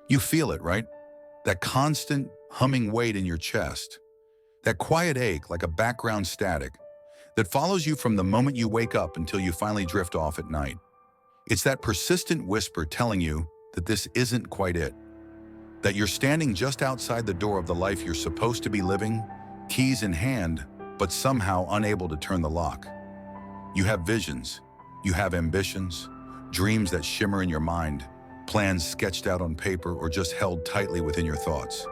You feel it, right? That constant humming weight in your chest. That quiet ache like a background static that follows you from the moment you wake up until you finally drift off at night. It's that persistent whisper telling you that this isn't quite it, that you're standing just outside the door of the life you're supposed to be living, keys in hand, but somehow unable to turn the lock. You have visions, you have ambitions, dreams that shimmer in your mind, plans sketched out on paper or just held tightly within your thoughts.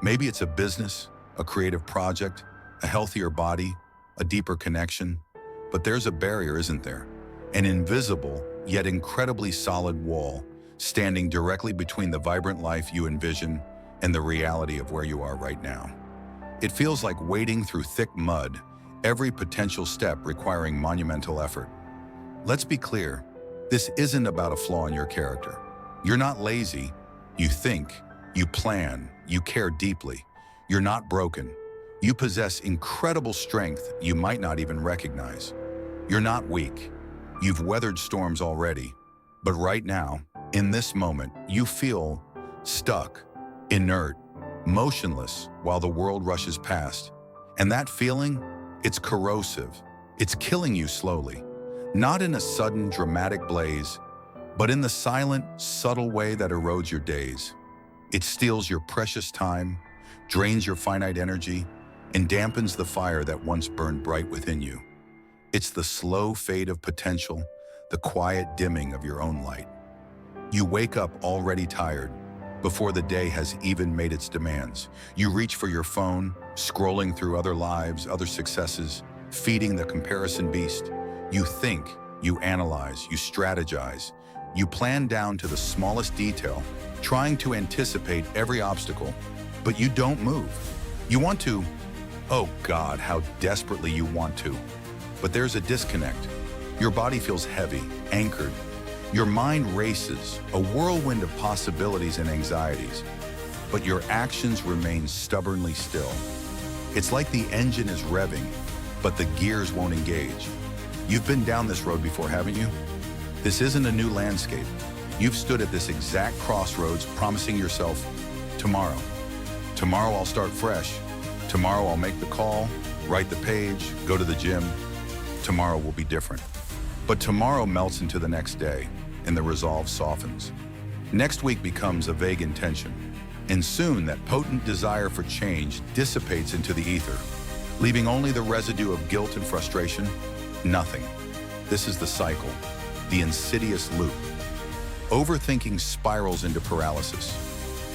Maybe it's a business, a creative project, a healthier body, a deeper connection. But there's a barrier, isn't there? An invisible, yet incredibly solid wall standing directly between the vibrant life you envision and the reality of where you are right now. It feels like wading through thick mud, every potential step requiring monumental effort. Let's be clear, this isn't about a flaw in your character. You're not lazy. You think, you plan, you care deeply. You're not broken. You possess incredible strength you might not even recognize. You're not weak. You've weathered storms already. But right now, in this moment, you feel stuck, inert, motionless while the world rushes past. And that feeling, it's corrosive. It's killing you slowly. Not in a sudden, dramatic blaze, but in the silent, subtle way that erodes your days. It steals your precious time, drains your finite energy, and dampens the fire that once burned bright within you. It's the slow fade of potential, the quiet dimming of your own light. You wake up already tired, before the day has even made its demands. You reach for your phone, scrolling through other lives, other successes, feeding the comparison beast. You think, you analyze, you strategize. You plan down to the smallest detail, trying to anticipate every obstacle, but you don't move. You want to, oh God, how desperately you want to. But there's a disconnect. Your body feels heavy, anchored. Your mind races, a whirlwind of possibilities and anxieties, but your actions remain stubbornly still. It's like the engine is revving, but the gears won't engage. You've been down this road before, haven't you? This isn't a new landscape. You've stood at this exact crossroads promising yourself, tomorrow. Tomorrow I'll start fresh. Tomorrow I'll make the call, write the page, go to the gym. Tomorrow will be different. But tomorrow melts into the next day, and the resolve softens. Next week becomes a vague intention, and soon that potent desire for change dissipates into the ether, leaving only the residue of guilt and frustration. Nothing. This is the cycle, the insidious loop. Overthinking spirals into paralysis.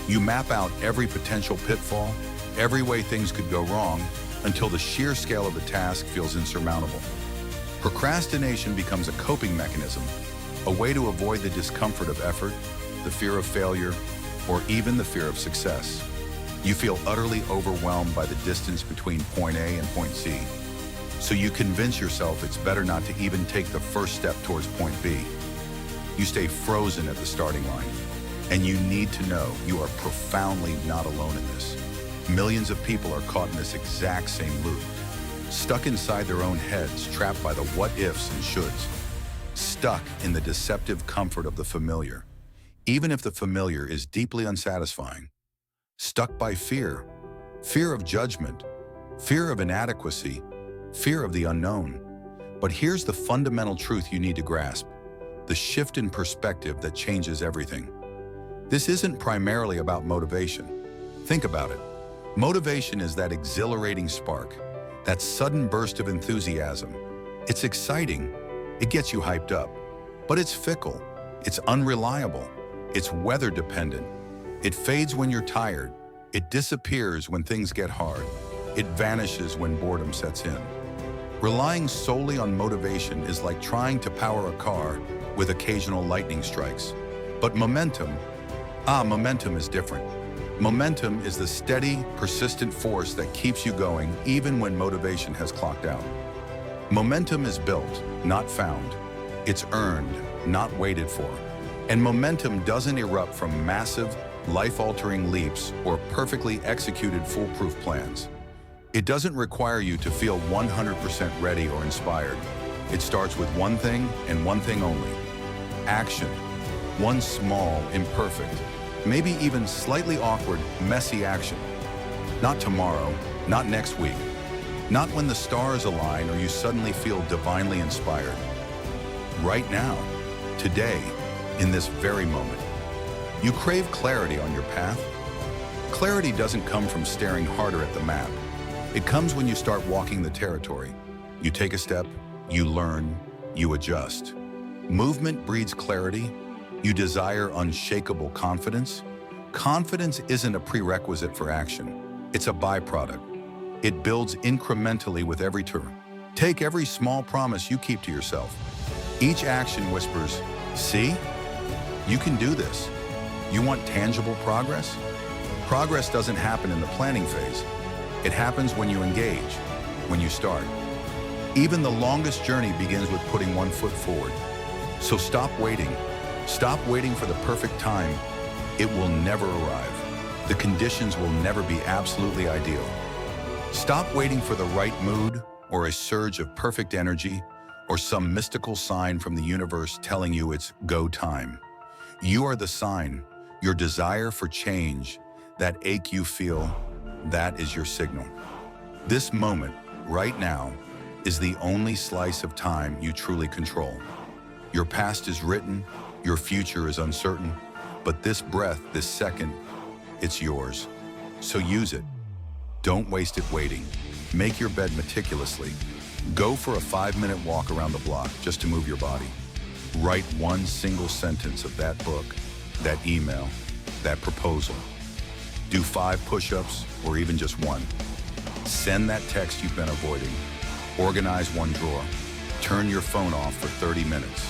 You map out every potential pitfall, every way things could go wrong, until the sheer scale of the task feels insurmountable. Procrastination becomes a coping mechanism, a way to avoid the discomfort of effort, the fear of failure, or even the fear of success. You feel utterly overwhelmed by the distance between point A and point C. So you convince yourself it's better not to even take the first step towards point B. You stay frozen at the starting line. And you need to know you are profoundly not alone in this. Millions of people are caught in this exact same loop, stuck inside their own heads, trapped by the what-ifs and shoulds, stuck in the deceptive comfort of the familiar, even if the familiar is deeply unsatisfying. Stuck by fear, fear of judgment, fear of inadequacy, fear of the unknown. But here's the fundamental truth you need to grasp, the shift in perspective that changes everything. This isn't primarily about motivation. Think about it. Motivation is that exhilarating spark, that sudden burst of enthusiasm. It's exciting. It gets you hyped up. But it's fickle. It's unreliable. It's weather dependent. It fades when you're tired. It disappears when things get hard. It vanishes when boredom sets in. Relying solely on motivation is like trying to power a car with occasional lightning strikes. But momentum is different. Momentum is the steady, persistent force that keeps you going even when motivation has clocked out. Momentum is built, not found. It's earned, not waited for. And momentum doesn't erupt from massive, life-altering leaps or perfectly executed foolproof plans. It doesn't require you to feel 100% ready or inspired. It starts with one thing and one thing only: action. One small, imperfect, maybe even slightly awkward, messy action. Not tomorrow, not next week, not when the stars align or you suddenly feel divinely inspired. Right now, today, in this very moment. You crave clarity on your path. Clarity doesn't come from staring harder at the map. It comes when you start walking the territory. You take a step, you learn, you adjust. Movement breeds clarity. You desire unshakable confidence. Confidence isn't a prerequisite for action. It's a byproduct. It builds incrementally with every turn. Take every small promise you keep to yourself. Each action whispers, "See? You can do this." You want tangible progress? Progress doesn't happen in the planning phase. It happens when you engage, when you start. Even the longest journey begins with putting one foot forward. So stop waiting. Stop waiting for the perfect time. It will never arrive. The conditions will never be absolutely ideal. Stop waiting for the right mood or a surge of perfect energy or some mystical sign from the universe telling you it's go time. You are the sign. Your desire for change, that ache you feel, that is your signal. This moment, right now, is the only slice of time you truly control. Your past is written, your future is uncertain, but this breath, this second, it's yours. So use it. Don't waste it waiting. Make your bed meticulously. Go for a 5-minute walk around the block just to move your body. Write one single sentence of that book, that email, that proposal. Do 5 push-ups or even just one. Send that text you've been avoiding. Organize one drawer. Turn your phone off for 30 minutes.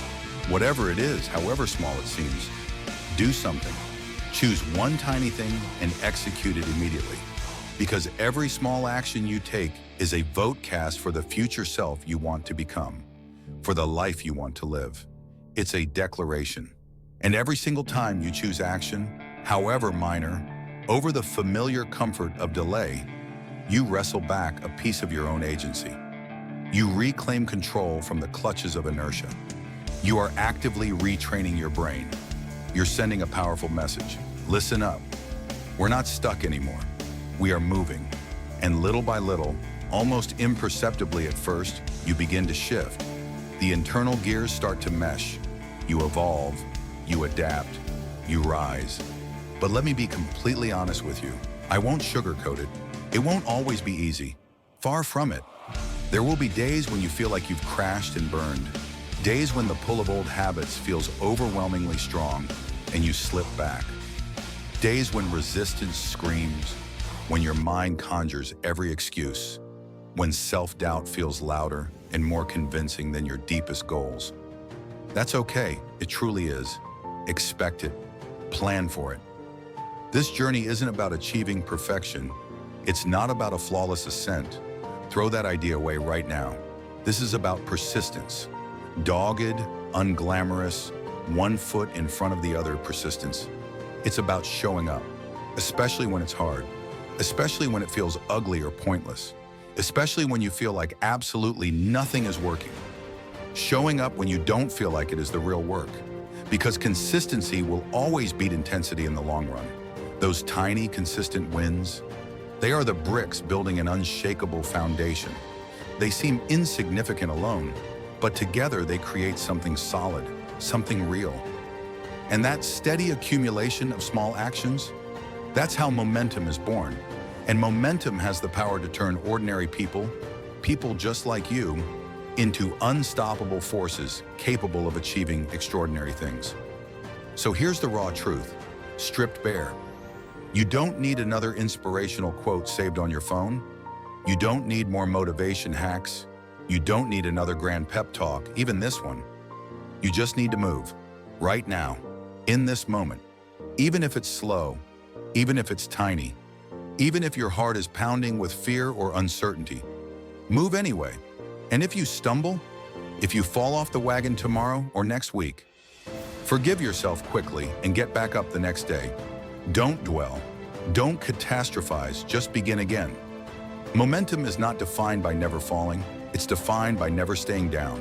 Whatever it is, however small it seems, do something. Choose one tiny thing and execute it immediately. Because every small action you take is a vote cast for the future self you want to become, for the life you want to live. It's a declaration. And every single time you choose action, however minor, over the familiar comfort of delay, you wrestle back a piece of your own agency. You reclaim control from the clutches of inertia. You are actively retraining your brain. You're sending a powerful message. Listen up. We're not stuck anymore. We are moving. And little by little, almost imperceptibly at first, you begin to shift. The internal gears start to mesh. You evolve, you adapt, you rise. But let me be completely honest with you. I won't sugarcoat it. It won't always be easy. Far from it. There will be days when you feel like you've crashed and burned. Days when the pull of old habits feels overwhelmingly strong and you slip back. Days when resistance screams, when your mind conjures every excuse, when self-doubt feels louder and more convincing than your deepest goals. That's okay, it truly is. Expect it, plan for it. This journey isn't about achieving perfection. It's not about a flawless ascent. Throw that idea away right now. This is about persistence. Dogged, unglamorous, one foot in front of the other persistence. It's about showing up, especially when it's hard, especially when it feels ugly or pointless, especially when you feel like absolutely nothing is working. Showing up when you don't feel like it is the real work, because consistency will always beat intensity in the long run. Those tiny, consistent wins, they are the bricks building an unshakable foundation. They seem insignificant alone, but together they create something solid, something real. And that steady accumulation of small actions, that's how momentum is born. And momentum has the power to turn ordinary people, people just like you, into unstoppable forces capable of achieving extraordinary things. So here's the raw truth, stripped bare. You don't need another inspirational quote saved on your phone. You don't need more motivation hacks. You don't need another grand pep talk, even this one. You just need to move, right now, in this moment. Even if it's slow, even if it's tiny, even if your heart is pounding with fear or uncertainty, move anyway. And if you stumble, if you fall off the wagon tomorrow or next week, forgive yourself quickly and get back up the next day. Don't dwell. Don't catastrophize. Just begin again. Momentum is not defined by never falling. It's defined by never staying down.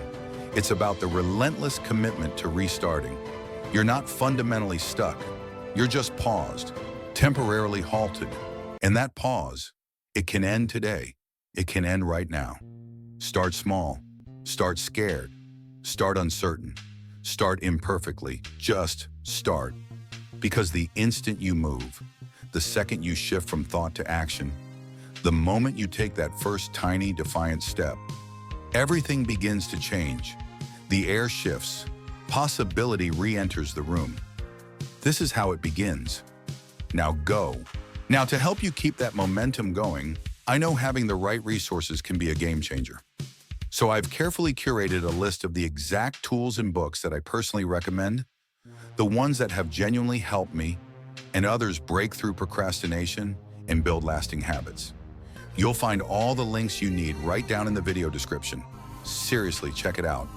It's about the relentless commitment to restarting. You're not fundamentally stuck. You're just paused, temporarily halted. And that pause, it can end today. It can end right now. Start small. Start scared. Start uncertain. Start imperfectly. Just start. Because the instant you move, the second you shift from thought to action, the moment you take that first tiny, defiant step, everything begins to change. The air shifts. Possibility re-enters the room. This is how it begins. Now go. Now, to help you keep that momentum going, I know having the right resources can be a game changer. So I've carefully curated a list of the exact tools and books that I personally recommend, the ones that have genuinely helped me, and others break through procrastination and build lasting habits. You'll find all the links you need right down in the video description. Seriously, check it out.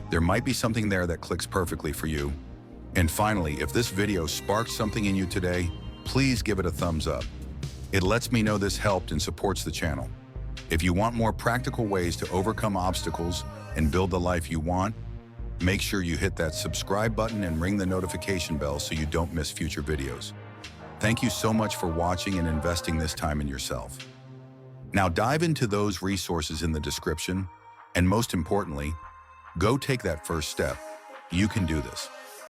There might be something there that clicks perfectly for you. And finally, if this video sparked something in you today, please give it a thumbs up. It lets me know this helped and supports the channel. If you want more practical ways to overcome obstacles and build the life you want, make sure you hit that subscribe button and ring the notification bell so you don't miss future videos. Thank you so much for watching and investing this time in yourself. Now dive into those resources in the description, and most importantly, go take that first step. You can do this.